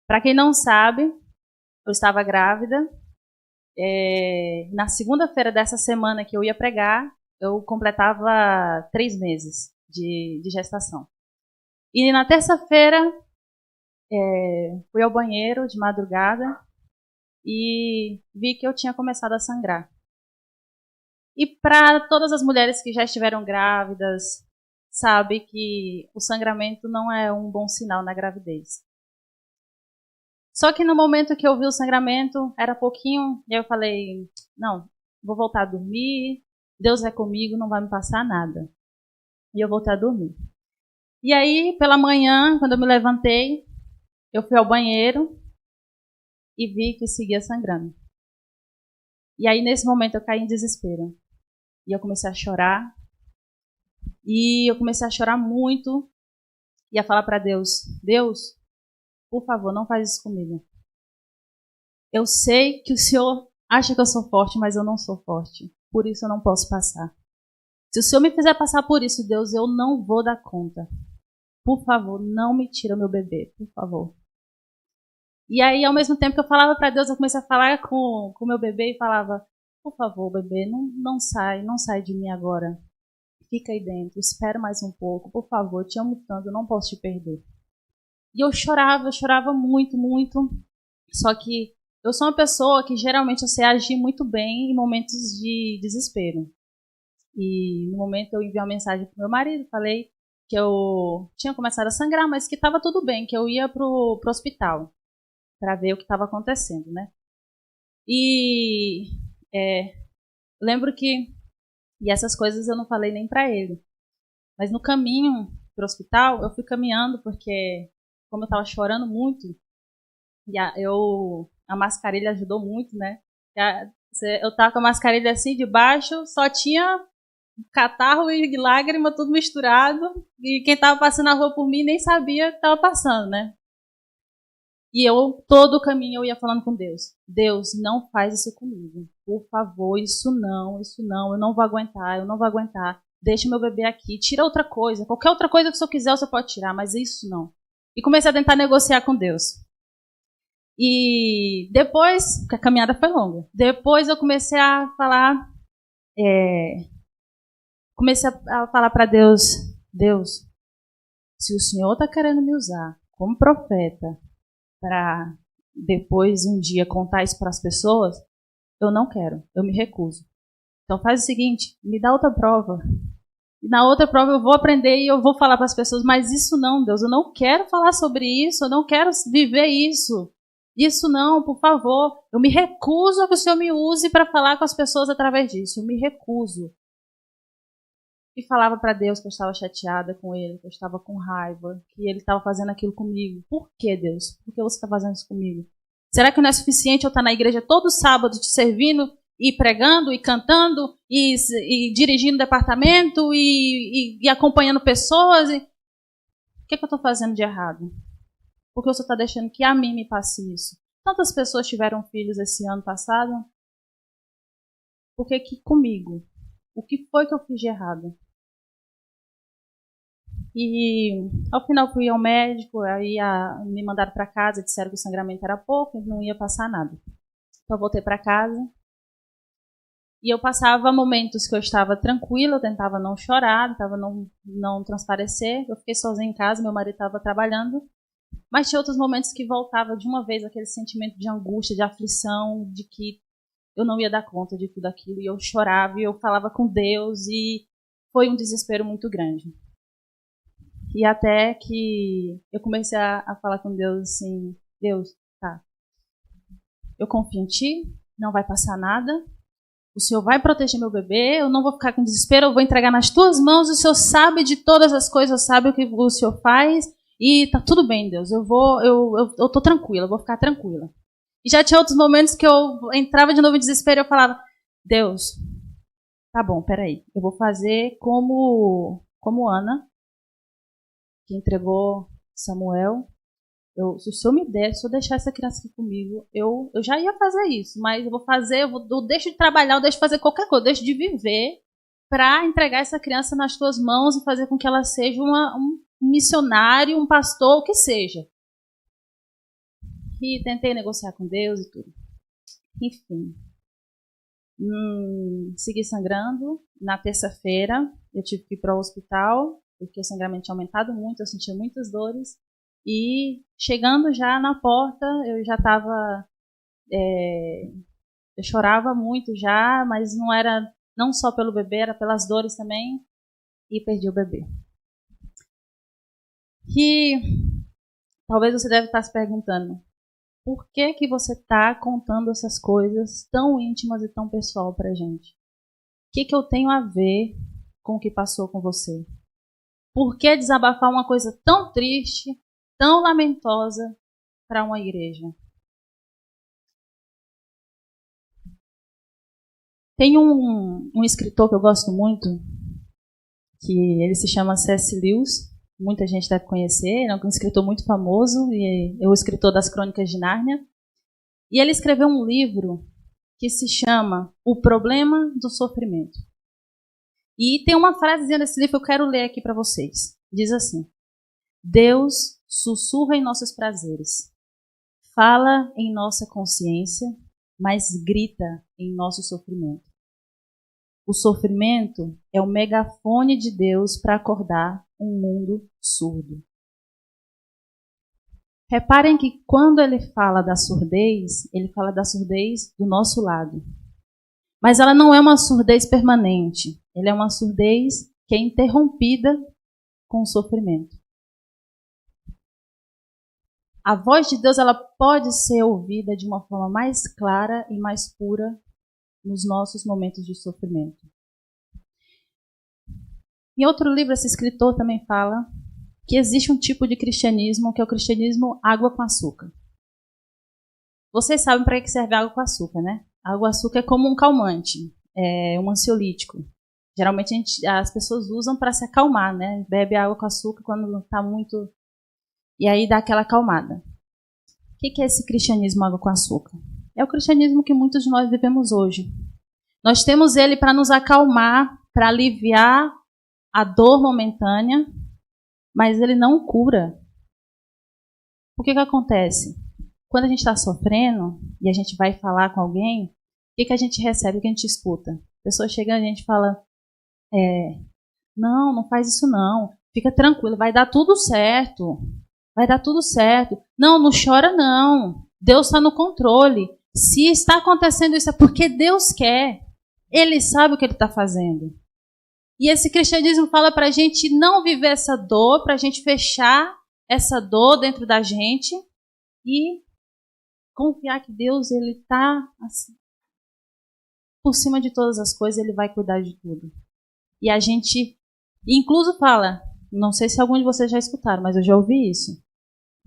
Para quem não sabe, eu estava grávida. Na segunda-feira dessa semana que eu ia pregar, eu completava 3 meses de gestação. E na terça-feira, fui ao banheiro de madrugada e vi que eu tinha começado a sangrar. E para todas as mulheres que já estiveram grávidas, sabe que o sangramento não é um bom sinal na gravidez. Só que no momento que eu vi o sangramento, era pouquinho, e aí eu falei, não, vou voltar a dormir, Deus é comigo, não vai me passar nada. E eu voltei a dormir. E aí, pela manhã, quando eu me levantei, eu fui ao banheiro e vi que seguia sangrando. E aí, nesse momento, eu caí em desespero. E eu comecei a chorar. E eu comecei a chorar muito e a falar para Deus, Deus, por favor, não faz isso comigo. Eu sei que o Senhor acha que eu sou forte, mas eu não sou forte. Por isso eu não posso passar. Se o Senhor me fizer passar por isso, Deus, eu não vou dar conta. Por favor, não me tira meu bebê, por favor. E aí, ao mesmo tempo que eu falava para Deus, eu comecei a falar com o meu bebê e falava, por favor, bebê, não sai de mim agora. Fica aí dentro, espera mais um pouco, por favor, eu te amo tanto, eu não posso te perder. E eu chorava muito, muito. Só que eu sou uma pessoa que geralmente eu sei agir muito bem em momentos de desespero. E no momento eu enviei uma mensagem pro meu marido, falei que eu tinha começado a sangrar, mas que estava tudo bem, que eu ia pro hospital para ver o que estava acontecendo, né? E lembro que e essas coisas eu não falei nem para ele. Mas no caminho pro hospital, eu fui caminhando porque como eu estava chorando muito, e a mascarilha ajudou muito, né? Eu tava com a mascarilha assim de baixo, só tinha catarro e lágrima tudo misturado, e quem tava passando na rua por mim nem sabia que tava passando, né? E eu, todo o caminho, eu ia falando com Deus. Deus, não faz isso comigo. Por favor, isso não, eu não vou aguentar. Deixa meu bebê aqui, tira outra coisa. Qualquer outra coisa que o Senhor quiser, você pode tirar, mas isso não. E comecei a tentar negociar com Deus. E depois, porque a caminhada foi longa, depois eu comecei a falar, para Deus, Deus, se o Senhor está querendo me usar como profeta para depois um dia contar isso para as pessoas, eu não quero, eu me recuso. Então faz o seguinte, me dá outra prova. E na outra prova eu vou aprender e eu vou falar para as pessoas, mas isso não, Deus, eu não quero falar sobre isso, eu não quero viver isso. Isso não, por favor. Eu me recuso a que o Senhor me use para falar com as pessoas através disso. Eu me recuso. E falava para Deus que eu estava chateada com ele, que eu estava com raiva, que ele estava fazendo aquilo comigo. Por que, Deus? Por que você está fazendo isso comigo? Será que não é suficiente eu estar na igreja todo sábado te servindo e pregando e cantando e dirigindo departamento e acompanhando pessoas? O que eu estou fazendo de errado? Porque você está deixando que a mim me passe isso. Tantas pessoas tiveram filhos esse ano passado. Por que comigo? O que foi que eu fiz de errado? E ao final fui ao médico, aí me mandaram para casa, disseram que o sangramento era pouco, não ia passar nada. Então eu voltei para casa. E eu passava momentos que eu estava tranquila, eu tentava não chorar, tentava não transparecer. Eu fiquei sozinha em casa, meu marido estava trabalhando. Mas tinha outros momentos que voltava de uma vez aquele sentimento de angústia, de aflição, de que eu não ia dar conta de tudo aquilo. E eu chorava, e eu falava com Deus, e foi um desespero muito grande. E até que eu comecei a falar com Deus assim, Deus, tá, eu confio em Ti, não vai passar nada, o Senhor vai proteger meu bebê, eu não vou ficar com desespero, eu vou entregar nas Tuas mãos, o Senhor sabe de todas as coisas, sabe o que o Senhor faz, e tá tudo bem, Deus, eu tô tranquila, eu vou ficar tranquila. E já tinha outros momentos que eu entrava de novo em desespero e eu falava, Deus, tá bom, peraí, eu vou fazer como Ana, que entregou Samuel. Se o Senhor me der, se eu deixar essa criança aqui comigo, eu já ia fazer isso, mas eu deixo de trabalhar, eu deixo de fazer qualquer coisa, eu deixo de viver para entregar essa criança nas Tuas mãos e fazer com que ela seja um missionário, um pastor, o que seja. E tentei negociar com Deus e tudo. Enfim. Segui sangrando. Na terça-feira, eu tive que ir para o hospital, porque o sangramento tinha aumentado muito, eu sentia muitas dores. E chegando já na porta, eu já estava... eu chorava muito já, mas não era não só pelo bebê, era pelas dores também. E perdi o bebê. E talvez você deve estar se perguntando, por que que você está contando essas coisas tão íntimas e tão pessoal para a gente? O que que eu tenho a ver com o que passou com você? Por que desabafar uma coisa tão triste, tão lamentosa para uma igreja? Tem um escritor que eu gosto muito, que ele se chama C.S. Lewis. Muita gente deve conhecer, ele é um escritor muito famoso, e é o escritor das Crônicas de Nárnia. E ele escreveu um livro que se chama O Problema do Sofrimento. E tem uma frasezinha desse livro que eu quero ler aqui para vocês. Diz assim: Deus sussurra em nossos prazeres, fala em nossa consciência, mas grita em nosso sofrimento. O sofrimento é o megafone de Deus para acordar um mundo surdo. Reparem que quando ele fala da surdez, ele fala da surdez do nosso lado. Mas ela não é uma surdez permanente. Ela é uma surdez que é interrompida com o sofrimento. A voz de Deus ela pode ser ouvida de uma forma mais clara e mais pura nos nossos momentos de sofrimento. Em outro livro, esse escritor também fala que existe um tipo de cristianismo que é o cristianismo água com açúcar. Vocês sabem para que serve água com açúcar, né? Água com açúcar é como um calmante, é um ansiolítico. Geralmente as pessoas usam para se acalmar, né? Bebe água com açúcar quando está muito... E aí dá aquela acalmada. O que é esse cristianismo água com açúcar? É o cristianismo que muitos de nós vivemos hoje. Nós temos ele para nos acalmar, para aliviar a dor momentânea, mas ele não cura. O que acontece? Quando a gente está sofrendo e a gente vai falar com alguém, o que a gente recebe, o que a gente escuta? A pessoa chega e a gente fala, não faz isso não, fica tranquilo, vai dar tudo certo. Vai dar tudo certo. Não chora não. Deus está no controle. Se está acontecendo isso é porque Deus quer. Ele sabe o que Ele está fazendo. E esse cristianismo fala para a gente não viver essa dor, para a gente fechar essa dor dentro da gente e confiar que Deus ele está assim, por cima de todas as coisas, Ele vai cuidar de tudo. E a gente, incluso fala, não sei se algum de vocês já escutaram, mas eu já ouvi isso.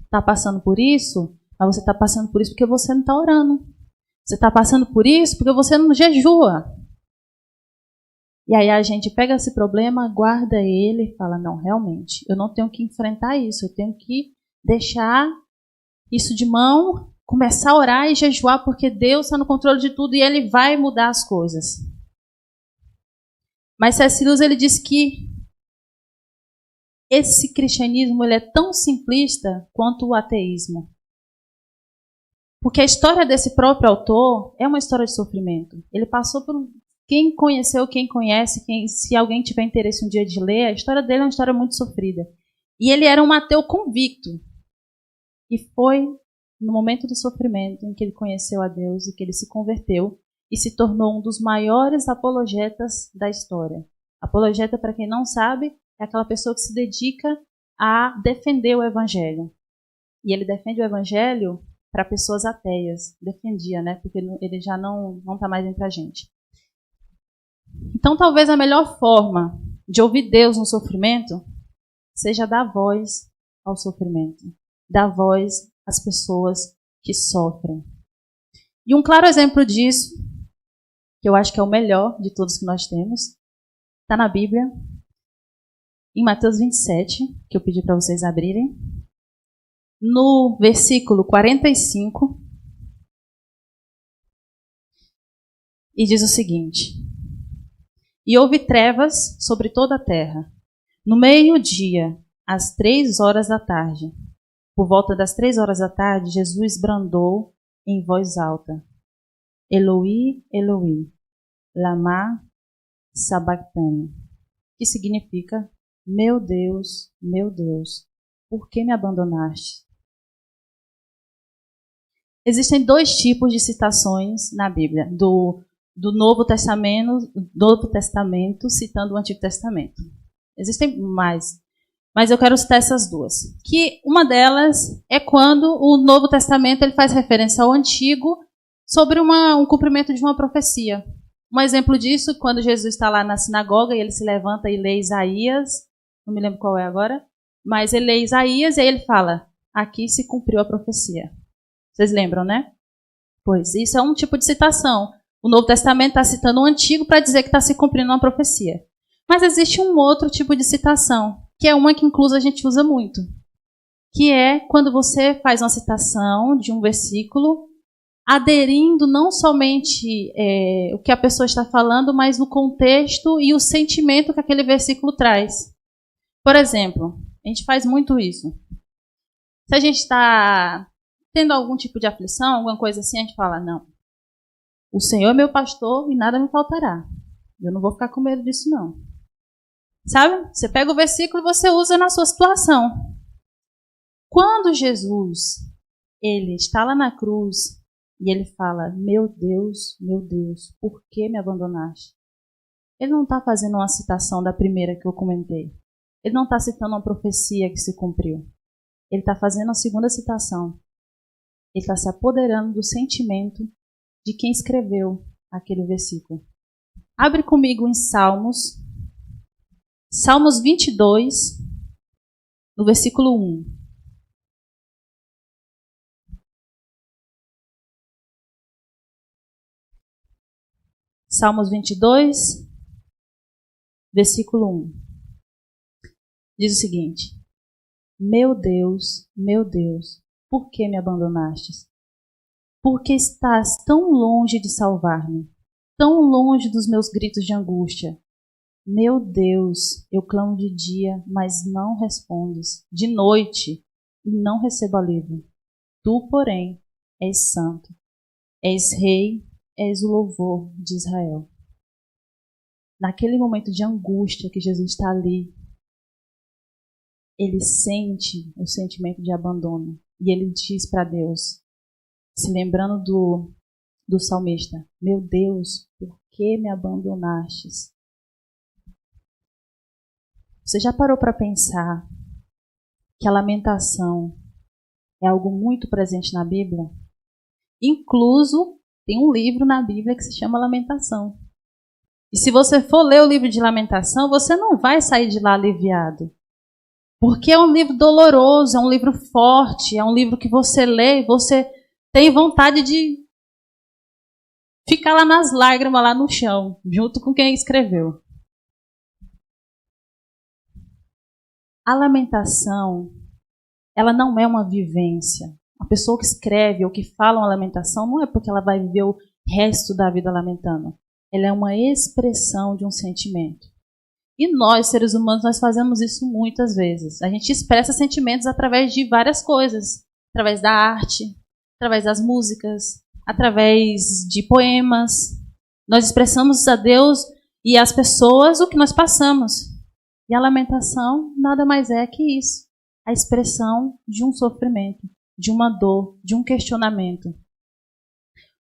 Está passando por isso, mas você está passando por isso porque você não está orando. Você está passando por isso porque você não jejua. E aí a gente pega esse problema, guarda ele e fala, não, realmente, eu não tenho que enfrentar isso, eu tenho que deixar isso de mão, começar a orar e jejuar porque Deus está no controle de tudo e Ele vai mudar as coisas. Mas C.S. Lewis ele diz que esse cristianismo ele é tão simplista quanto o ateísmo. Porque a história desse próprio autor é uma história de sofrimento. Ele passou por... Quem conheceu, quem conhece, se alguém tiver interesse um dia de ler, a história dele é uma história muito sofrida. E ele era um ateu convicto. E foi no momento do sofrimento em que ele conheceu a Deus e que ele se converteu e se tornou um dos maiores apologetas da história. Apologeta, para quem não sabe, é aquela pessoa que se dedica a defender o evangelho. E ele defende o evangelho para pessoas ateias. Defendia, né? Porque ele já não está mais entre a gente. Então, talvez a melhor forma de ouvir Deus no sofrimento seja dar voz ao sofrimento. Dar voz às pessoas que sofrem. E um claro exemplo disso, que eu acho que é o melhor de todos que nós temos, está na Bíblia, em Mateus 27, que eu pedi para vocês abrirem, no versículo 45, e diz o seguinte: E houve trevas sobre toda a terra, no meio-dia, às 3 horas da tarde, por volta das 3 horas da tarde, Jesus bradou em voz alta: Eloi, Eloi, lama sabachthani, que significa: meu Deus, por que me abandonaste? Existem 2 tipos de citações na Bíblia, do Novo Testamento citando o Antigo Testamento. Existem mais, mas eu quero citar essas 2. Que uma delas é quando o Novo Testamento ele faz referência ao Antigo sobre um cumprimento de uma profecia. Um exemplo disso, quando Jesus está lá na sinagoga e ele se levanta e lê Isaías, não me lembro qual é agora, mas ele lê Isaías e aí ele fala: aqui se cumpriu a profecia. Vocês lembram, né? Pois, isso é um tipo de citação. O Novo Testamento está citando o Antigo para dizer que está se cumprindo uma profecia. Mas existe um outro tipo de citação, que é uma que inclusive a gente usa muito, que é quando você faz uma citação de um versículo aderindo não somente o que a pessoa está falando, mas o contexto e o sentimento que aquele versículo traz. Por exemplo, a gente faz muito isso. Se a gente está tendo algum tipo de aflição, alguma coisa assim, a gente fala: não, o Senhor é meu pastor e nada me faltará. Eu não vou ficar com medo disso, não. Sabe? Você pega o versículo e você usa na sua situação. Quando Jesus ele está lá na cruz e ele fala: meu Deus, por que me abandonaste? Ele não está fazendo uma citação da primeira que eu comentei. Ele não está citando uma profecia que se cumpriu. Ele está fazendo a segunda citação. Ele está se apoderando do sentimento de quem escreveu aquele versículo. Abre comigo em Salmos 22, no versículo 1. Salmos 22, versículo 1. Diz o seguinte: meu Deus, por que me abandonastes? Por que estás tão longe de salvar-me? Tão longe dos meus gritos de angústia? Meu Deus, eu clamo de dia, mas não respondes. De noite, e não recebo alívio. Tu, porém, és santo. És rei, és o louvor de Israel. Naquele momento de angústia que Jesus está ali, ele sente o sentimento de abandono. E ele diz para Deus, se lembrando do salmista: meu Deus, por que me abandonastes? Você já parou para pensar que a lamentação é algo muito presente na Bíblia? Incluso tem um livro na Bíblia que se chama Lamentação. E se você for ler o livro de Lamentação, você não vai sair de lá aliviado. Porque é um livro doloroso, é um livro forte, é um livro que você lê e você tem vontade de ficar lá nas lágrimas, lá no chão, junto com quem escreveu. A lamentação, ela não é uma vivência. A pessoa que escreve ou que fala uma lamentação não é porque ela vai viver o resto da vida lamentando. Ela é uma expressão de um sentimento. E nós, seres humanos, nós fazemos isso muitas vezes. A gente expressa sentimentos através de várias coisas. Através da arte, através das músicas, através de poemas. Nós expressamos a Deus e às pessoas o que nós passamos. E a lamentação nada mais é que isso. A expressão de um sofrimento, de uma dor, de um questionamento. O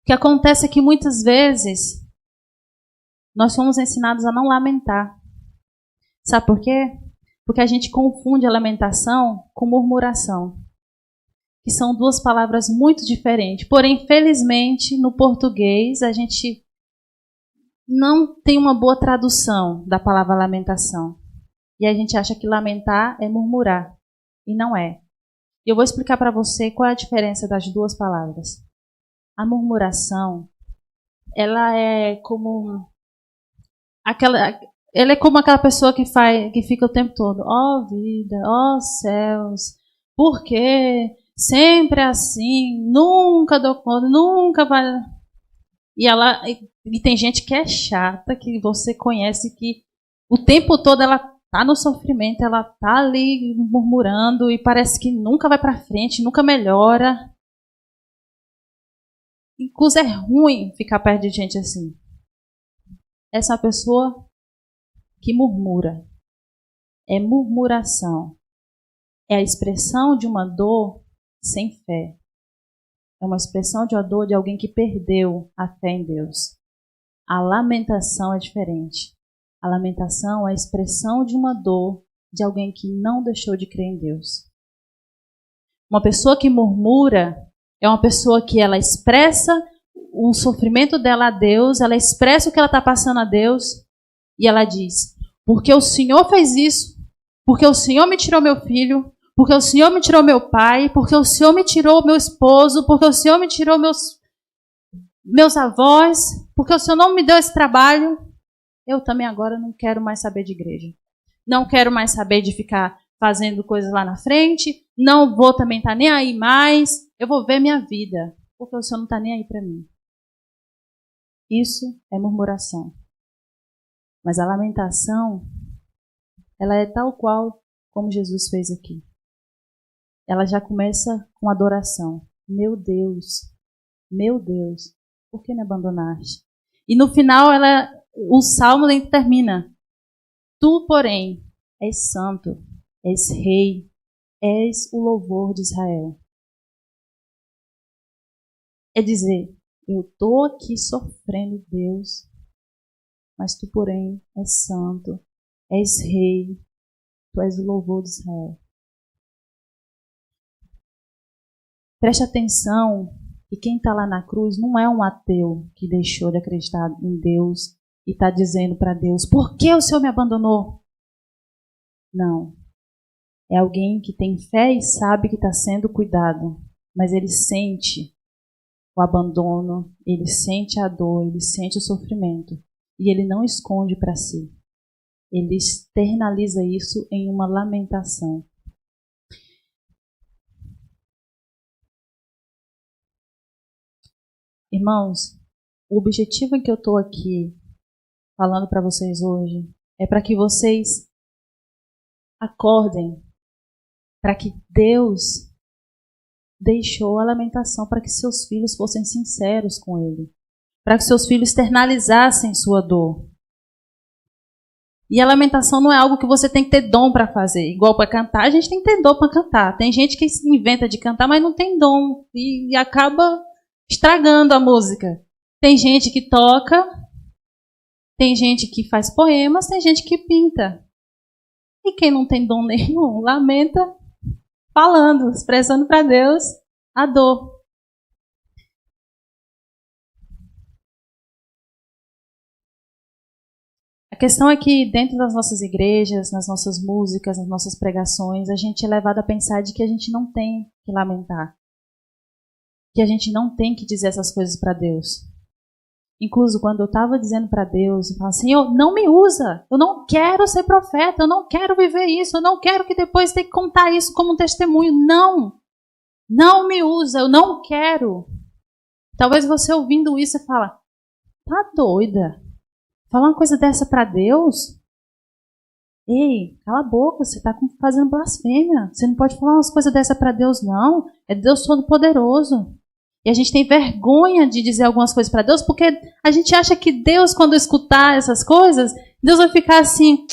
que acontece é que muitas vezes nós somos ensinados a não lamentar. Sabe por quê? Porque a gente confunde a lamentação com murmuração, que são 2 palavras muito diferentes. Porém, felizmente, no português, a gente não tem uma boa tradução da palavra lamentação. E a gente acha que lamentar é murmurar. E não é. E eu vou explicar para você qual é a diferença das 2 palavras. A murmuração, ela é como aquela pessoa que fica o tempo todo: ó vida, ó céus, por quê? Sempre assim, nunca dou conta, nunca vai. E tem gente que é chata, que você conhece, que o tempo todo ela está no sofrimento, ela está ali murmurando e parece que nunca vai para frente, nunca melhora. Inclusive é ruim ficar perto de gente assim. Essa é uma pessoa que murmura. É murmuração. É a expressão de uma dor sem fé. É uma expressão de uma dor de alguém que perdeu a fé em Deus. A lamentação é diferente. A lamentação é a expressão de uma dor de alguém que não deixou de crer em Deus. Uma pessoa que murmura é uma pessoa que ela expressa o sofrimento dela a Deus, ela expressa o que ela está passando a Deus e ela diz: porque o Senhor fez isso, porque o Senhor me tirou meu filho, porque o Senhor me tirou meu pai, porque o Senhor me tirou meu esposo, porque o Senhor me tirou meus avós, porque o Senhor não me deu esse trabalho, eu também agora não quero mais saber de igreja. Não quero mais saber de ficar fazendo coisas lá na frente, não vou também estar nem aí mais, eu vou ver minha vida, porque o Senhor não está nem aí para mim. Isso é murmuração. Mas a lamentação, ela é tal qual como Jesus fez aqui. Ela já começa com adoração. Meu Deus, por que me abandonaste? E no final, o salmo termina: tu, porém, és santo, és rei, és o louvor de Israel. É dizer, eu estou aqui sofrendo, Deus, mas tu, porém, és santo, és rei, tu és o louvor de Israel. Preste atenção que quem está lá na cruz não é um ateu que deixou de acreditar em Deus e está dizendo para Deus: por que o Senhor me abandonou? Não. É alguém que tem fé e sabe que está sendo cuidado, mas ele sente o abandono, ele sente a dor, ele sente o sofrimento e ele não esconde para si. Ele externaliza isso em uma lamentação. Irmãos, o objetivo em que eu estou aqui falando para vocês hoje é para que vocês acordem, para que Deus deixou a lamentação para que seus filhos fossem sinceros com Ele, para que seus filhos externalizassem sua dor. E a lamentação não é algo que você tem que ter dom para fazer. Igual para cantar, a gente tem que ter dom para cantar. Tem gente que se inventa de cantar, mas não tem dom e acaba estragando a música. Tem gente que toca, tem gente que faz poemas, tem gente que pinta. E quem não tem dom nenhum, lamenta falando, expressando para Deus a dor. A questão é que dentro das nossas igrejas, nas nossas músicas, nas nossas pregações, a gente é levado a pensar de que a gente não tem que lamentar. Que a gente não tem que dizer essas coisas para Deus. Incluso quando eu estava dizendo para Deus, eu falava: Senhor, não me usa, eu não quero ser profeta, eu não quero viver isso, eu não quero que depois tenha que contar isso como um testemunho. Não me usa, eu não quero. Talvez você ouvindo isso e fala: tá doida? Falar uma coisa dessa para Deus? Ei, cala a boca, você está fazendo blasfêmia. Você não pode falar umas coisas dessa para Deus, não. É Deus Todo-Poderoso. E a gente tem vergonha de dizer algumas coisas para Deus, porque a gente acha que Deus, quando escutar essas coisas, Deus vai ficar assim: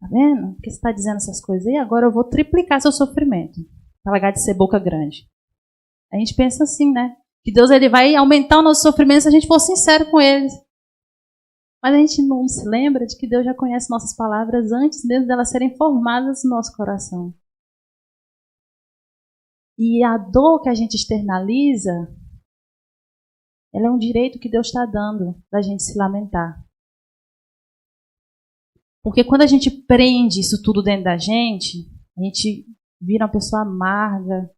tá vendo? Porque você está dizendo essas coisas aí, agora eu vou triplicar seu sofrimento, para largar de ser boca grande. A gente pensa assim, né? Que Deus ele vai aumentar o nosso sofrimento se a gente for sincero com Ele. Mas a gente não se lembra de que Deus já conhece nossas palavras antes mesmo delas serem formadas no nosso coração. E a dor que a gente externaliza, ela é um direito que Deus está dando da gente se lamentar. Porque quando a gente prende isso tudo dentro da gente, a gente vira uma pessoa amarga,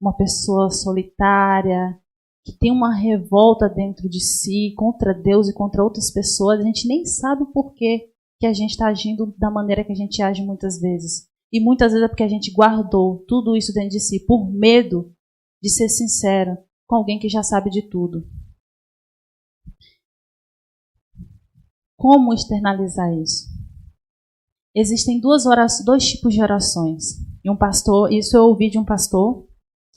uma pessoa solitária, que tem uma revolta dentro de si contra Deus e contra outras pessoas. A gente nem sabe o porquê que a gente está agindo da maneira que a gente age muitas vezes. E muitas vezes é porque a gente guardou tudo isso dentro de si por medo de ser sincero com alguém que já sabe de tudo. Como externalizar isso? existem dois tipos de orações. E um pastor, isso eu ouvi de um pastor,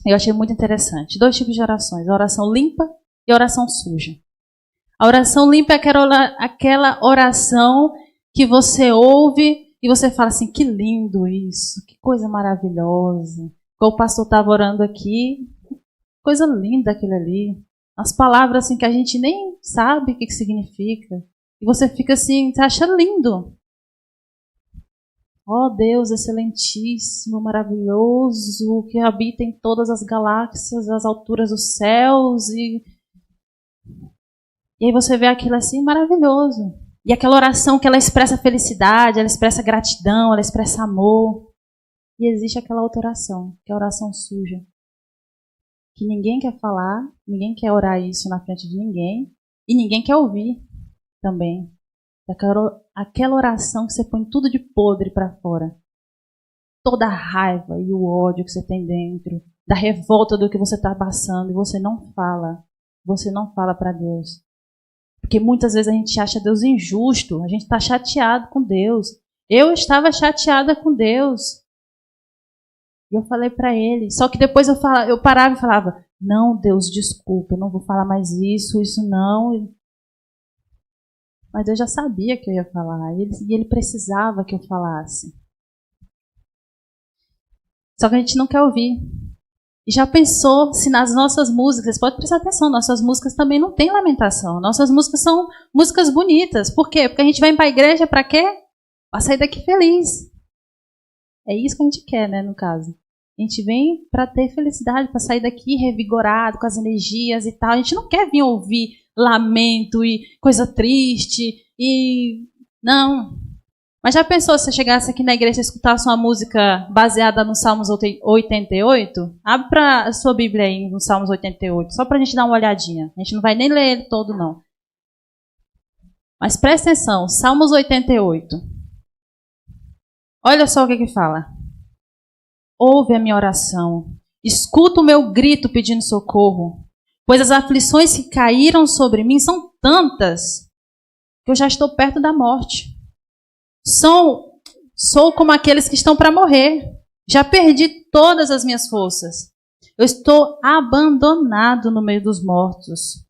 eu achei muito interessante. 2 tipos de orações, a oração limpa e a oração suja. A oração limpa é aquela oração que você ouve e você fala assim, que lindo isso, que coisa maravilhosa. Como o pastor estava orando aqui, coisa linda aquilo ali. As palavras assim que a gente nem sabe o que significa. E você fica assim, você acha lindo. Ó Deus excelentíssimo, maravilhoso, que habita em todas as galáxias, as alturas dos céus. E aí você vê aquilo assim, maravilhoso. E aquela oração que ela expressa felicidade, ela expressa gratidão, ela expressa amor. E existe aquela outra oração, que é a oração suja. Que ninguém quer falar, ninguém quer orar isso na frente de ninguém. E ninguém quer ouvir também. Aquela oração que você põe tudo de podre para fora. Toda a raiva e o ódio que você tem dentro. Da revolta do que você está passando. E você não fala. Você não fala para Deus. Porque muitas vezes a gente acha Deus injusto. A gente está chateado com Deus. Eu estava chateada com Deus. E eu falei para ele. Só que depois eu parava e falava, não, Deus, desculpa, eu não vou falar mais isso não. Mas eu já sabia que eu ia falar. E ele precisava que eu falasse. Só que a gente não quer ouvir. E já pensou se nas nossas músicas, pode prestar atenção, nossas músicas também não tem lamentação. Nossas músicas são músicas bonitas. Por quê? Porque a gente vai para a igreja para quê? Para sair daqui feliz. É isso que a gente quer, né, no caso. A gente vem para ter felicidade, para sair daqui revigorado, com as energias e tal. A gente não quer vir ouvir lamento e coisa triste e... Não. Mas já pensou se você chegasse aqui na igreja e escutasse uma música baseada no Salmos 88? Abre para a sua Bíblia aí, no Salmos 88, só para a gente dar uma olhadinha. A gente não vai nem ler ele todo, não. Mas presta atenção, Salmos 88. Olha só o que fala. Ouve a minha oração, escuta o meu grito pedindo socorro, pois as aflições que caíram sobre mim são tantas que eu já estou perto da morte. Sou como aqueles que estão para morrer. Já perdi todas as minhas forças. Eu estou abandonado no meio dos mortos.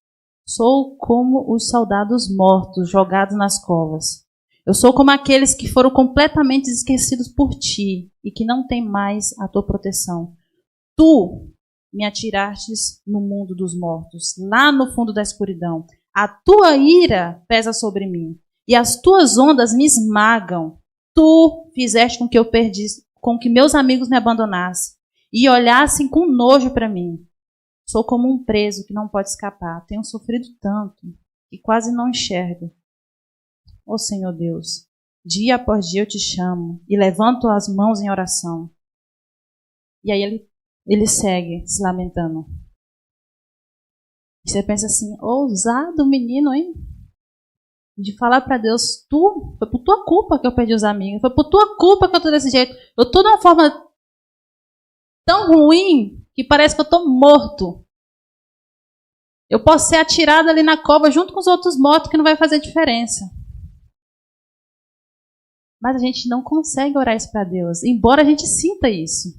Sou como os soldados mortos jogados nas covas. Eu sou como aqueles que foram completamente esquecidos por ti e que não têm mais a tua proteção. Tu me atirastes no mundo dos mortos, lá no fundo da escuridão. A tua ira pesa sobre mim e as tuas ondas me esmagam. Tu fizeste com que eu perdisse, com que meus amigos me abandonassem e olhassem com nojo para mim. Sou como um preso que não pode escapar. Tenho sofrido tanto que quase não enxergo. Ó Senhor Deus, dia após dia eu te chamo e levanto as mãos em oração. E aí ele segue se lamentando. E você pensa assim, ousado menino, hein? De falar para Deus, foi por tua culpa que eu perdi os amigos, foi por tua culpa que eu tô desse jeito. Eu tô de uma forma tão ruim que parece que eu tô morto. Eu posso ser atirado ali na cova junto com os outros mortos que não vai fazer diferença. Mas a gente não consegue orar isso para Deus, embora a gente sinta isso.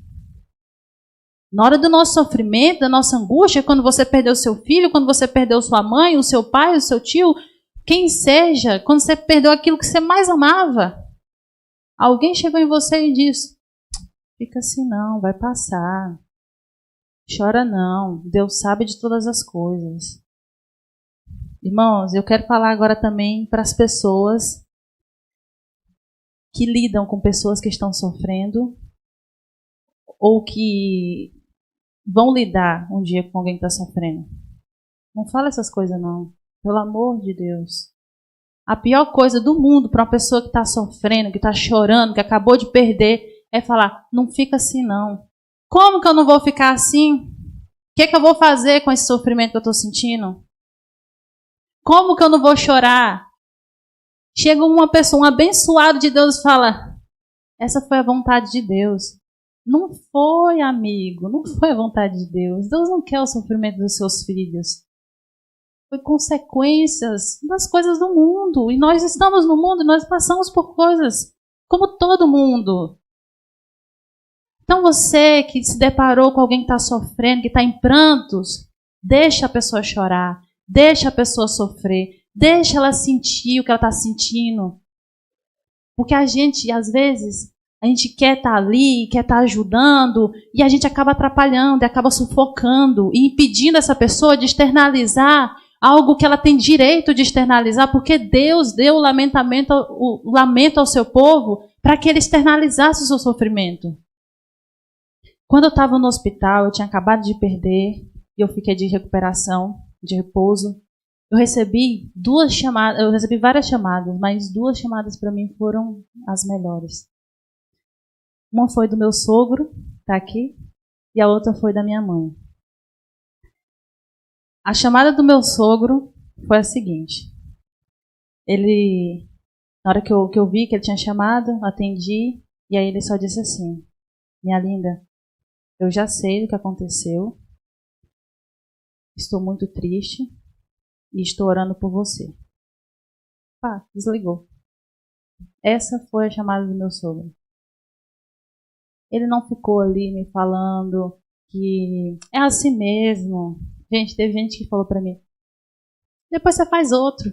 Na hora do nosso sofrimento, da nossa angústia, quando você perdeu seu filho, quando você perdeu sua mãe, o seu pai, o seu tio, quem seja, quando você perdeu aquilo que você mais amava, alguém chegou em você e disse, fica assim não, vai passar. Chora não, Deus sabe de todas as coisas. Irmãos, eu quero falar agora também para as pessoas que lidam com pessoas que estão sofrendo ou que vão lidar um dia com alguém que está sofrendo. Não fala essas coisas não, pelo amor de Deus. A pior coisa do mundo para uma pessoa que está sofrendo, que está chorando, que acabou de perder, é falar, não fica assim não. Como que eu não vou ficar assim? O que eu vou fazer com esse sofrimento que eu estou sentindo? Como que eu não vou chorar? Chega uma pessoa, um abençoado de Deus e fala, essa foi a vontade de Deus. Não foi, amigo, não foi a vontade de Deus. Deus não quer o sofrimento dos seus filhos. Foi consequências das coisas do mundo. E nós estamos no mundo, nós passamos por coisas como todo mundo. Então você que se deparou com alguém que está sofrendo, que está em prantos, deixa a pessoa chorar, deixa a pessoa sofrer, deixa ela sentir o que ela está sentindo. Porque a gente, às vezes, a gente quer estar ali, quer estar ajudando, e a gente acaba atrapalhando, e acaba sufocando, e impedindo essa pessoa de externalizar algo que ela tem direito de externalizar, porque Deus deu o lamento ao seu povo para que ele externalizasse o seu sofrimento. Quando eu estava no hospital, eu tinha acabado de perder, e eu fiquei de recuperação, de repouso. Eu recebi várias chamadas, mas 2 chamadas para mim foram as melhores. Uma foi do meu sogro, tá aqui, e a outra foi da minha mãe. A chamada do meu sogro foi a seguinte. Ele, na hora que eu vi que ele tinha chamado, atendi, e aí ele só disse assim: minha linda, eu já sei o que aconteceu, estou muito triste e estou orando por você. Pá, desligou. Essa foi a chamada do meu sogro. Ele não ficou ali me falando que é assim mesmo. Gente, teve gente que falou pra mim, depois você faz outro.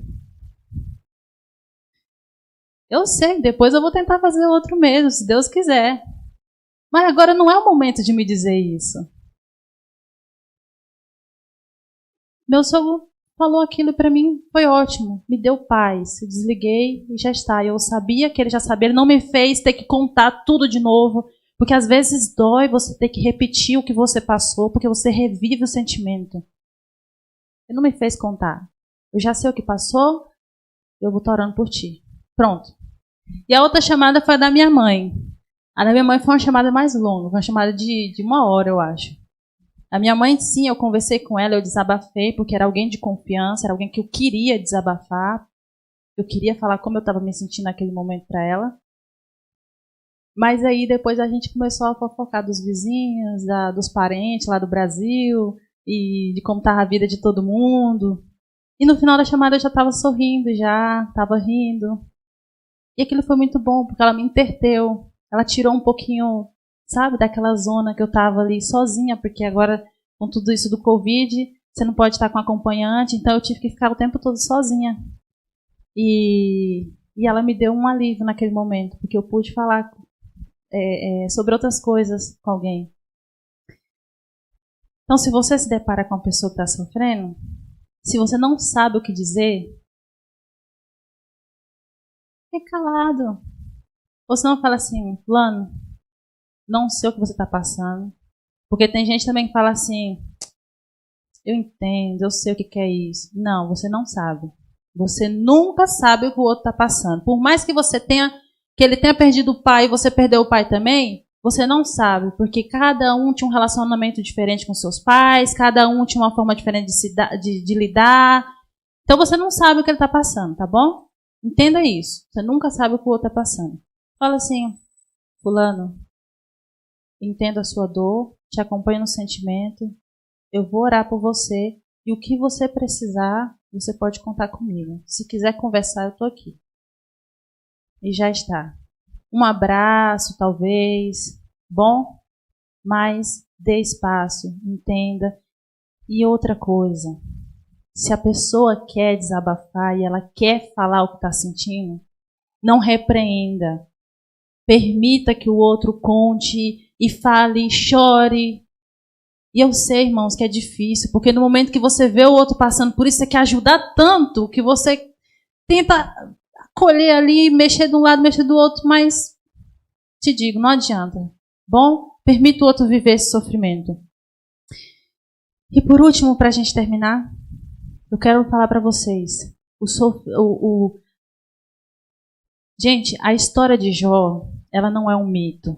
Eu sei, depois eu vou tentar fazer outro mesmo, se Deus quiser. Mas agora não é o momento de me dizer isso. Meu sogro falou aquilo pra mim, foi ótimo, me deu paz. Eu desliguei e já está. Eu sabia que ele já sabia, ele não me fez ter que contar tudo de novo. Porque às vezes dói você ter que repetir o que você passou, porque você revive o sentimento. Ele não me fez contar. Eu já sei o que passou, eu vou estar orando por ti. Pronto. E a outra chamada foi a da minha mãe. A da minha mãe foi uma chamada mais longa, uma chamada de 1 hora, eu acho. A minha mãe, sim, eu conversei com ela, eu desabafei, porque era alguém de confiança, era alguém que eu queria desabafar. Eu queria falar como eu estava me sentindo naquele momento para ela. Mas aí depois a gente começou a fofocar dos vizinhos, dos parentes lá do Brasil, e de como estava a vida de todo mundo. E no final da chamada eu já estava sorrindo, já estava rindo. E aquilo foi muito bom, porque ela me entreteu. Ela tirou um pouquinho, sabe, daquela zona que eu estava ali sozinha, porque agora, com tudo isso do Covid, você não pode estar com acompanhante, então eu tive que ficar o tempo todo sozinha. E ela me deu um alívio naquele momento, porque eu pude falar sobre outras coisas com alguém. Então, se você se depara com uma pessoa que está sofrendo, se você não sabe o que dizer, fique calado. Ou senão fala assim, fulano, não sei o que você está passando. Porque tem gente também que fala assim, eu entendo, eu sei o que é isso. Não, você não sabe. Você nunca sabe o que o outro está passando. Por mais que ele tenha perdido o pai e você perdeu o pai também, você não sabe, porque cada um tinha um relacionamento diferente com seus pais, cada um tinha uma forma diferente de lidar. Então você não sabe o que ele está passando, tá bom? Entenda isso. Você nunca sabe o que o outro está passando. Fala assim, fulano, entendo a sua dor, te acompanho no sentimento, eu vou orar por você e o que você precisar, você pode contar comigo. Se quiser conversar, eu estou aqui. E já está. Um abraço, talvez, bom, mas dê espaço, entenda. E outra coisa, se a pessoa quer desabafar e ela quer falar o que está sentindo, não repreenda. Permita que o outro conte e fale, chore. E eu sei, irmãos, que é difícil, porque no momento que você vê o outro passando por isso, você quer ajudar tanto que você tenta acolher ali, mexer de um lado, mexer do outro, mas te digo, não adianta. Bom, permita o outro viver esse sofrimento. E por último, para a gente terminar, eu quero falar para vocês. Gente, a história de Jó, ela não é um mito.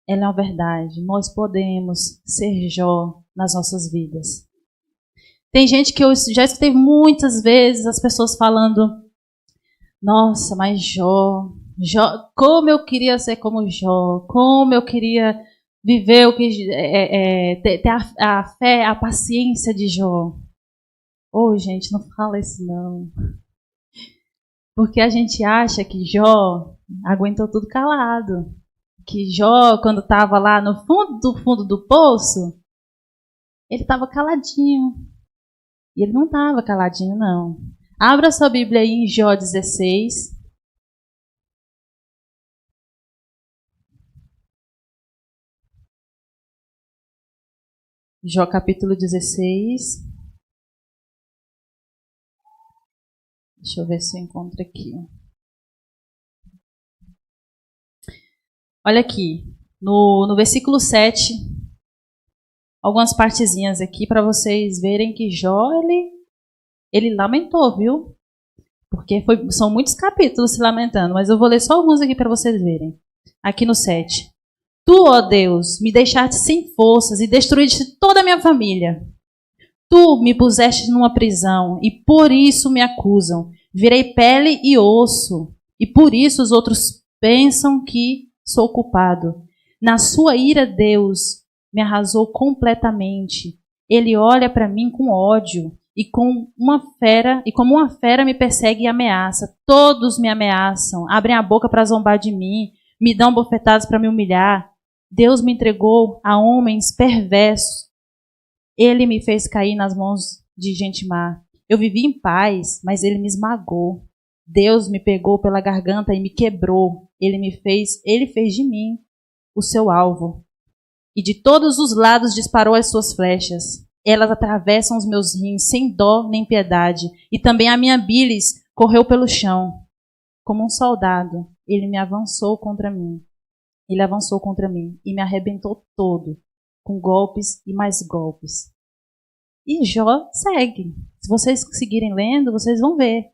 Ela é uma verdade. Nós podemos ser Jó nas nossas vidas. Tem gente que eu já escutei muitas vezes as pessoas falando, nossa, mas Jó, como eu queria ser como Jó, como eu queria viver o que ter a fé, a paciência de Jó. Gente, não fala isso não. Porque a gente acha que Jó aguentou tudo calado. Que Jó, quando estava lá no fundo do poço, ele estava caladinho. E ele não estava caladinho, não. Abra sua Bíblia aí em Jó 16. Jó capítulo 16. Deixa eu ver se eu encontro aqui. Olha aqui, no versículo 7, algumas partezinhas aqui para vocês verem que Jó, ele lamentou, viu? Porque são muitos capítulos se lamentando, mas eu vou ler só alguns aqui para vocês verem. Aqui no 7. Tu, ó Deus, me deixaste sem forças e destruíste toda a minha família. Tu me puseste numa prisão e por isso me acusam. Virei pele e osso e por isso os outros pensam que sou culpado. Na sua ira, Deus me arrasou completamente. Ele olha para mim com ódio e como uma fera me persegue e ameaça. Todos me ameaçam, abrem a boca para zombar de mim, me dão bofetadas para me humilhar. Deus me entregou a homens perversos. Ele me fez cair nas mãos de gente má. Eu vivi em paz, mas ele me esmagou. Deus me pegou pela garganta e me quebrou. Ele fez de mim o seu alvo. E de todos os lados disparou as suas flechas. Elas atravessam os meus rins sem dó nem piedade. E também a minha bílis correu pelo chão. Como um soldado, ele avançou contra mim e me arrebentou todo, com golpes e mais golpes. E Jó segue. Se vocês seguirem lendo, vocês vão ver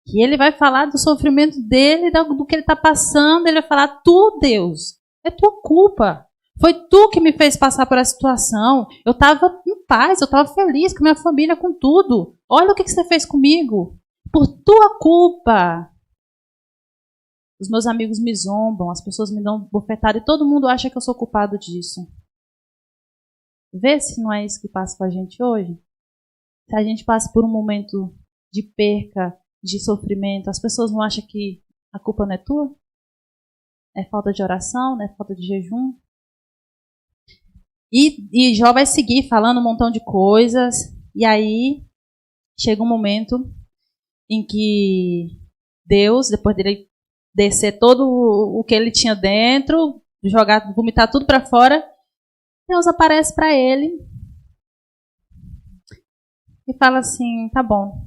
que ele vai falar do sofrimento dele, do que ele está passando. Ele vai falar: tu, Deus, é tua culpa. Foi tu que me fez passar por essa situação. Eu estava em paz, eu estava feliz com minha família, com tudo. Olha o que você fez comigo. Por tua culpa. Os meus amigos me zombam, as pessoas me dão bofetada e todo mundo acha que eu sou culpado disso. Vê se não é isso que passa com a gente hoje. Se a gente passa por um momento de perca, de sofrimento, as pessoas não acham que a culpa não é tua? É falta de oração, não é falta de jejum? E Jó vai seguir falando um montão de coisas, e aí chega um momento em que Deus, depois dele descer todo o que ele tinha dentro, vomitar tudo para fora, Deus aparece para ele e fala assim: tá bom,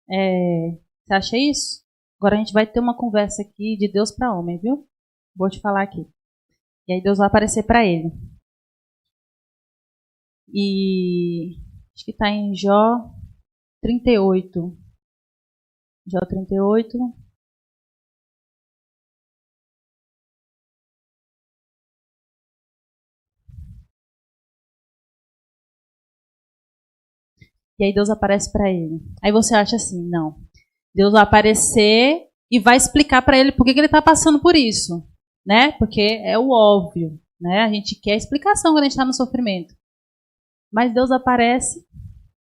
você acha isso? Agora a gente vai ter uma conversa aqui de Deus para homem, viu? Vou te falar aqui. E aí Deus vai aparecer para ele. E acho que está em Jó 38. Jó 38. E aí Deus aparece para ele. Aí você acha assim: não, Deus vai aparecer e vai explicar para ele por que ele está passando por isso, né? Porque é o óbvio, né? A gente quer explicação quando a gente está no sofrimento. Mas Deus aparece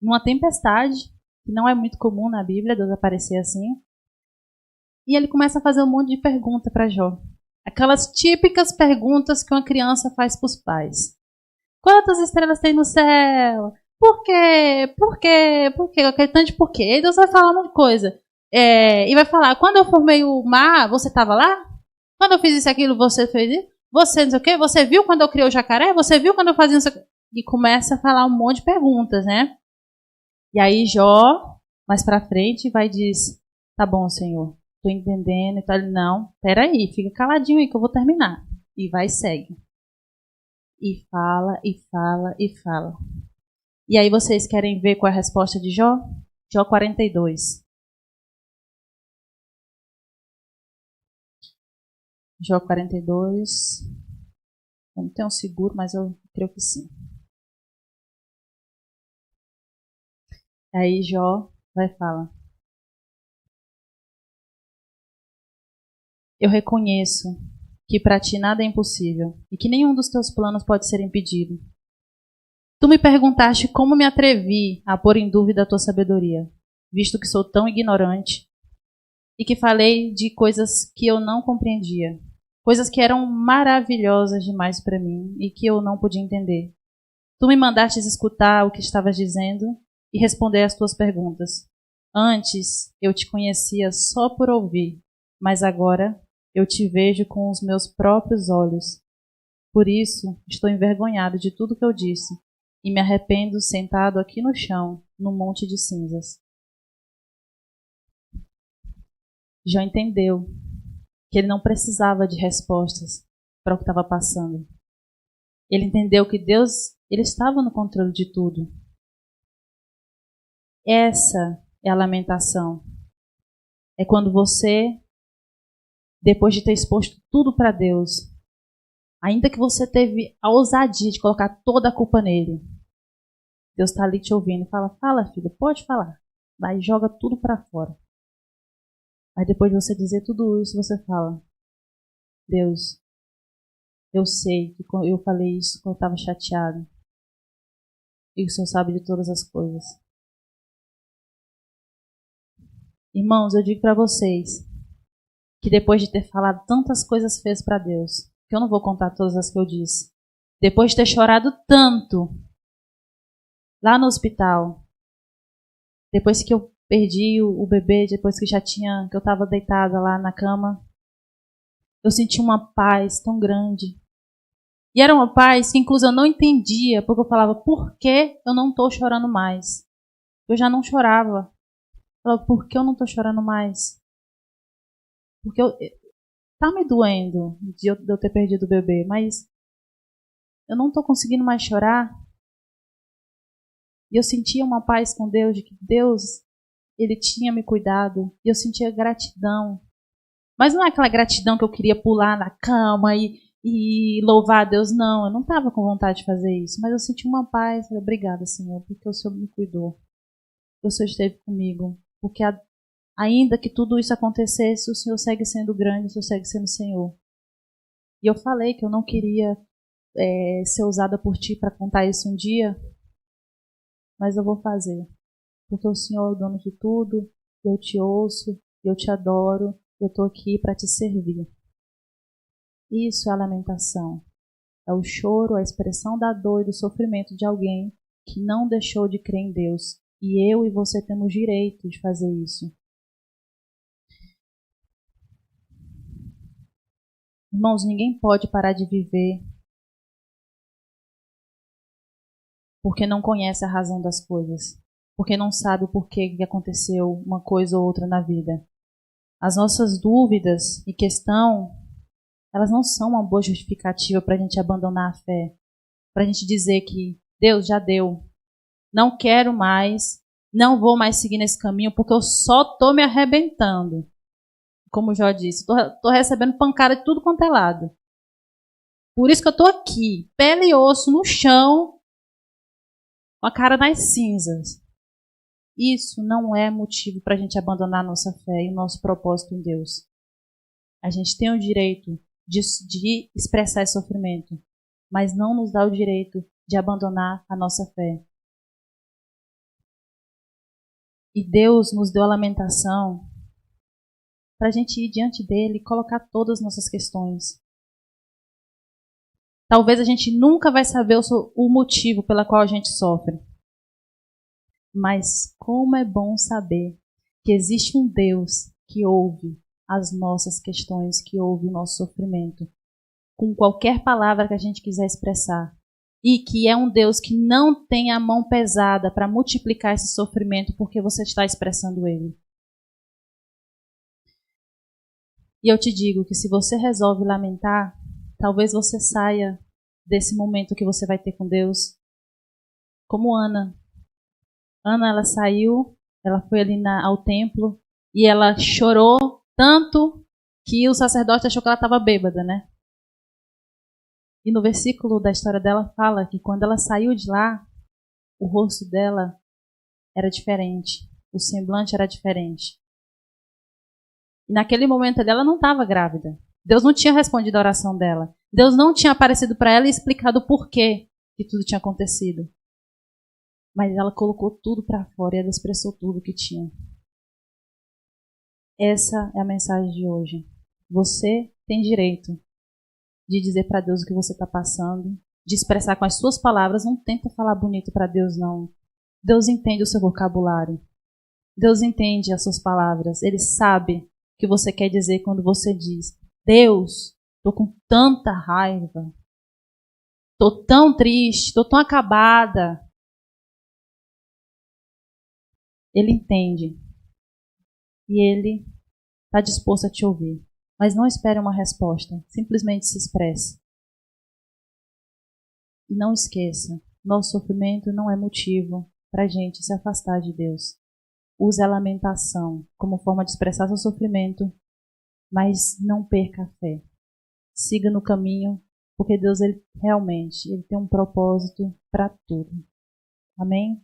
numa tempestade, que não é muito comum na Bíblia, Deus aparecer assim. E ele começa a fazer um monte de perguntas para Jó. Aquelas típicas perguntas que uma criança faz para os pais. Quantas estrelas tem no céu? Por quê? Por quê? Por quê? Aquele tanto de porquê. E Deus vai falar uma coisa. E vai falar: quando eu formei o mar, você estava lá? Quando eu fiz isso, aquilo, você fez isso? Você não sei o quê? Você viu quando eu criei o jacaré? Você viu quando eu fazia isso? E começa a falar um monte de perguntas, né? E aí Jó, mais pra frente, vai e diz: tá bom, Senhor, tô entendendo. Então ele: não, peraí, fica caladinho aí que eu vou terminar. E vai e segue. E fala, e fala, e fala. E aí vocês querem ver qual é a resposta de Jó? Jó 42. Jó 42. Eu não tenho um seguro, mas eu creio que sim. Aí Jó vai falar: eu reconheço que para ti nada é impossível e que nenhum dos teus planos pode ser impedido. Tu me perguntaste como me atrevi a pôr em dúvida a tua sabedoria, visto que sou tão ignorante. e que falei de coisas que eu não compreendia. Coisas que eram maravilhosas demais para mim e que eu não podia entender. Tu me mandastes escutar o que estavas dizendo e responder às tuas perguntas. Antes eu te conhecia só por ouvir, mas agora eu te vejo com os meus próprios olhos. Por isso estou envergonhado de tudo que eu disse e me arrependo sentado aqui no chão, num monte de cinzas. Jó entendeu que ele não precisava de respostas para o que estava passando. Ele entendeu que Deus, ele estava no controle de tudo. Essa é a lamentação. É quando você, depois de ter exposto tudo para Deus, ainda que você teve a ousadia de colocar toda a culpa nele, Deus está ali te ouvindo e fala, fala filho, pode falar. Vai e joga tudo para fora. Aí depois de você dizer tudo isso, você fala, Deus, eu sei que eu falei isso quando eu estava chateado. E o Senhor sabe de todas as coisas. Irmãos, eu digo para vocês que depois de ter falado tantas coisas feias para Deus, que eu não vou contar todas as que eu disse, depois de ter chorado tanto lá no hospital, depois que eu perdi o bebê, depois que que eu estava deitada lá na cama, eu senti uma paz tão grande. E era uma paz que, inclusive, eu não entendia, porque eu falava, por que eu não estou chorando mais? Eu já não chorava. Eu falava, por que eu não estou chorando mais? Porque tá me doendo de eu ter perdido o bebê, mas eu não estou conseguindo mais chorar. E eu sentia uma paz com Deus, de que Deus, Ele tinha me cuidado. E eu sentia gratidão. Mas não é aquela gratidão que eu queria pular na cama e louvar a Deus, não. Eu não estava com vontade de fazer isso. Mas eu senti uma paz. Falei, obrigada, Senhor, porque o Senhor me cuidou. O Senhor esteve comigo. Porque ainda que tudo isso acontecesse, o Senhor segue sendo grande, o Senhor segue sendo Senhor. E eu falei que eu não queria ser usada por Ti para contar isso um dia, mas eu vou fazer. Porque o Senhor é o dono de tudo, eu te ouço, eu te adoro, eu estou aqui para te servir. Isso é a lamentação. É o choro, a expressão da dor e do sofrimento de alguém que não deixou de crer em Deus. E eu e você temos direito de fazer isso. Irmãos, ninguém pode parar de viver porque não conhece a razão das coisas, porque não sabe o porquê que aconteceu uma coisa ou outra na vida. As nossas dúvidas e questão, elas não são uma boa justificativa para a gente abandonar a fé, para a gente dizer que Deus já deu, não quero mais, não vou mais seguir nesse caminho porque eu só estou me arrebentando. Como o Jó disse, estou recebendo pancada de tudo quanto é lado. Por isso que eu estou aqui, pele e osso no chão, com a cara nas cinzas. Isso não é motivo para a gente abandonar a nossa fé e o nosso propósito em Deus. A gente tem o direito de expressar esse sofrimento, mas não nos dá o direito de abandonar a nossa fé. E Deus nos deu a lamentação para a gente ir diante dele e colocar todas as nossas questões. Talvez a gente nunca vai saber o motivo pela qual a gente sofre. Mas como é bom saber que existe um Deus que ouve as nossas questões, que ouve o nosso sofrimento, com qualquer palavra que a gente quiser expressar. E que é um Deus que não tem a mão pesada para multiplicar esse sofrimento porque você está expressando ele. E eu te digo que se você resolve lamentar, talvez você saia desse momento que você vai ter com Deus como Ana. Ana, ela saiu, ela foi ali ao templo e ela chorou tanto que o sacerdote achou que ela estava bêbada, né? E no versículo da história dela fala que quando ela saiu de lá, o rosto dela era diferente, o semblante era diferente. E naquele momento ali ela não estava grávida. Deus não tinha respondido a oração dela. Deus não tinha aparecido para ela e explicado o porquê que tudo tinha acontecido. Mas ela colocou tudo para fora e ela expressou tudo o que tinha. Essa é a mensagem de hoje. Você tem direito de dizer para Deus o que você está passando, de expressar com as suas palavras. Não tenta falar bonito para Deus, não. Deus entende o seu vocabulário. Deus entende as suas palavras. Ele sabe o que você quer dizer quando você diz: Deus, estou com tanta raiva, estou tão triste, estou tão acabada. Ele entende. E Ele está disposto a te ouvir. Mas não espere uma resposta. Simplesmente se expresse. E não esqueça, nosso sofrimento não é motivo para a gente se afastar de Deus. Use a lamentação como forma de expressar seu sofrimento, mas não perca a fé. Siga no caminho, porque Deus ele tem um propósito para tudo. Amém?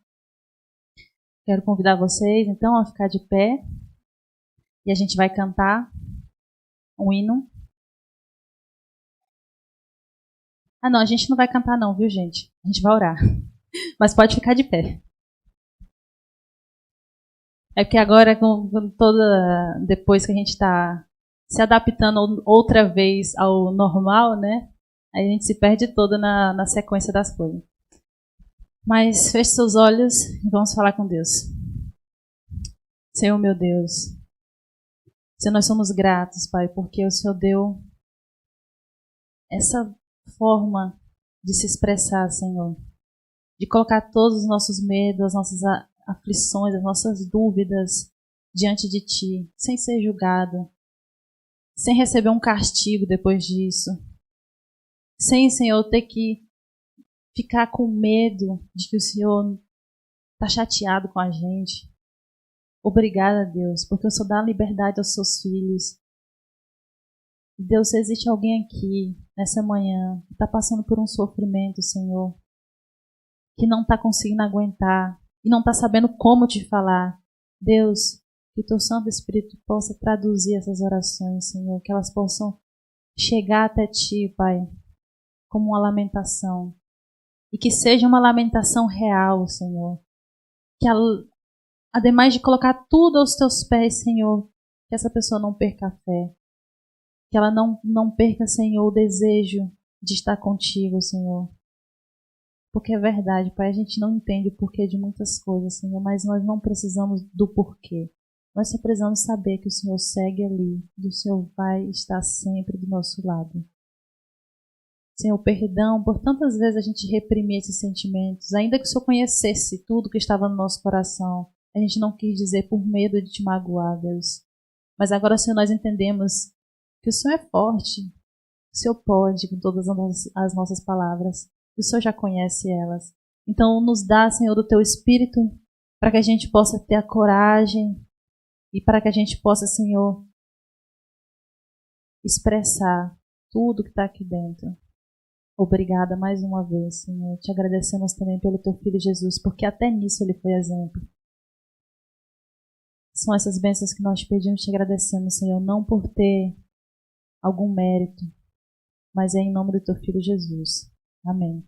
Quero convidar vocês, então, a ficar de pé e a gente vai cantar um hino. Ah, não, a gente não vai cantar não, viu, gente? A gente vai orar. Mas pode ficar de pé. É porque agora, depois que a gente está se adaptando outra vez ao normal, né? A gente se perde toda na sequência das coisas. Mas feche seus olhos e vamos falar com Deus. Senhor, meu Deus, Senhor, nós somos gratos, Pai, porque o Senhor deu essa forma de se expressar, Senhor. De colocar todos os nossos medos, as nossas aflições, as nossas dúvidas diante de Ti, sem ser julgado, sem receber um castigo depois disso, sem, Senhor, ter que ficar com medo de que o Senhor está chateado com a gente. Obrigada, Deus, porque o Senhor dá liberdade aos seus filhos. Deus, se existe alguém aqui nessa manhã que está passando por um sofrimento, Senhor, que não está conseguindo aguentar e não está sabendo como te falar, Deus, que o Teu Santo Espírito possa traduzir essas orações, Senhor, que elas possam chegar até Ti, Pai, como uma lamentação. E que seja uma lamentação real, Senhor. Que, ademais de colocar tudo aos Teus pés, Senhor, que essa pessoa não perca a fé. Que ela não perca, Senhor, o desejo de estar contigo, Senhor. Porque é verdade, Pai, a gente não entende o porquê de muitas coisas, Senhor, mas nós não precisamos do porquê. Nós só precisamos saber que o Senhor segue ali, que o Senhor vai estar sempre do nosso lado. Senhor, perdão por tantas vezes a gente reprimir esses sentimentos, ainda que o Senhor conhecesse tudo que estava no nosso coração. A gente não quis dizer por medo de te magoar, Deus. Mas agora, Senhor, nós entendemos que o Senhor é forte. O Senhor pode com todas as nossas palavras. O Senhor já conhece elas. Então, nos dá, Senhor, do Teu Espírito, para que a gente possa ter a coragem e para que a gente possa, Senhor, expressar tudo que está aqui dentro. Obrigada mais uma vez, Senhor. Te agradecemos também pelo Teu Filho Jesus, porque até nisso Ele foi exemplo. São essas bênçãos que nós pedimos e te agradecemos, Senhor, não por ter algum mérito, mas é em nome do Teu Filho Jesus. Amém.